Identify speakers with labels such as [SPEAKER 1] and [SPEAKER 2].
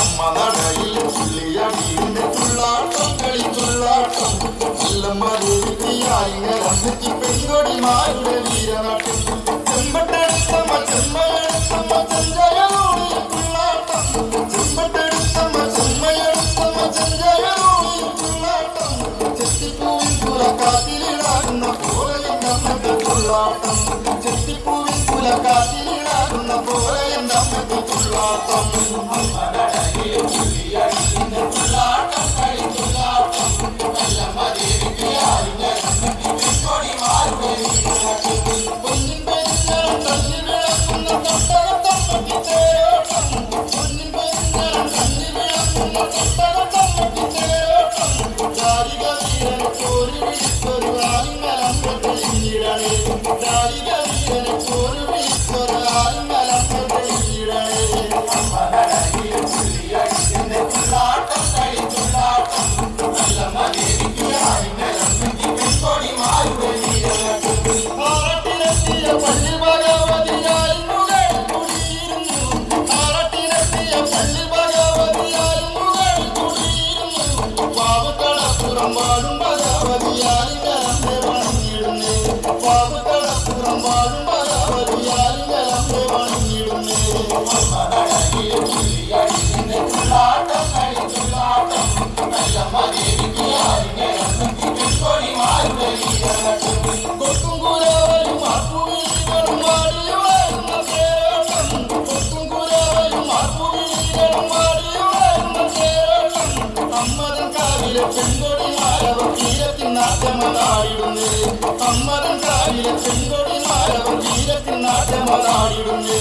[SPEAKER 1] അമ്മ നടയിൽ പുള്ളിയടിയുടെ തുള്ളാട്ടം കളിത്തുള്ളാട്ടം എല്ലമ്മ ദേവിയായിരത്തി പെൺകൊടിമാരുടെ വീരനാട്ടം ചെമ്പട്ടെടുത്തമ്മ ചെമ്മയെടുത്തമ്മ ചെഞ്ചയലോടി തുള്ളാട്ടം ചെമ്പട്ടെടുത്തമ്മ ചെമ്മയെടുത്തമ്മ ചെഞ്ചയലോടി തുള്ളാട്ടം ചെത്തിപ്പൂവിൻ പുലക്കാറ്റിലിടാകുന്ന പോലെ നമ്മക്ക് തുള്ളാട്ടം ചെത്തിപ്പൂവിൻ പുലക്കാറ്റിലിടാകുന്ന പോലെ നമ്മക്ക് തുള്ളാട്ടം തുള്ളാട്ടം കളിത്തുള്ളാട്ടം എല്ലമ്മ പൊന്നിൻ പെരുന്നരം തല്ലി വിളക്കുന്ന തൊട്ടകത്തമ്മക്ക് തേരോട്ടം പൊന്നിൻ പെരുന്നരം തല്ലി വിളക്കുന്ന തൊട്ടകത്തമ്മക്ക് തേരോട്ടം ദാരിക വീരനെ കോരി വിളിച്ചൊരു ആലിംഗലമ്മ തെളിഞ്ഞിടണേ ദാരിക വീരനെ കോരി വിളിച്ചൊരു ആലിംഗലമ്മ തെളിഞ്ഞിടണേ തുള്ളാട്ടം കളിത്തുള്ളാട്ടം എല്ലമ്മ ദേവിക്ക് ആലിംഗലമ്മക്ക് പെൺകൊടിമാരുടെ വീരനാട്ടം ആറട്ടിലെത്തിയ പള്ളി ഭഗവതിയായി മുകളിൽ കുടിയിരുന്നു ആറട്ടിലെത്തിയ പള്ളി ഭഗവതിയായി മുകളിൽ കുടിയിരുന്നു പാവക്കടപ്പുറം വാഴും ഭഗവതിയായി കലമ്പെ വണങ്ങിടുന്നേ പാവക്കടപ്പുറം വാഴും ഭഗവതിയായി കലമ്പെ വണങ്ങിടുന്നേ തുള്ളാട്ടം കളിത്തുള്ളാട്ടം എല്ലമ്മ ദേവിക്ക് ആലിംഗലമ്മക്ക് പെൺകൊടിമാരുടെ വീരനാട്ടം കൊക്കും കുരവലും ആർപ്പുവിളികളും വാടിയുളരുന്ന തേരോട്ടം കൊക്കും കുരവലും ആർപ്പുവിളികളും വാടിയുളരുന്ന തേരോട്ടം അമ്മതൻ കാവിലെ പെൺകൊടിമാരവർ തീരത്തിൽ നാട്യമതാടിടുന്നേ അമ്മതൻ കാവിലെ പെൺകൊടിമാരവർ തീരത്തിൽ നാട്യമതാടിടുന്നേ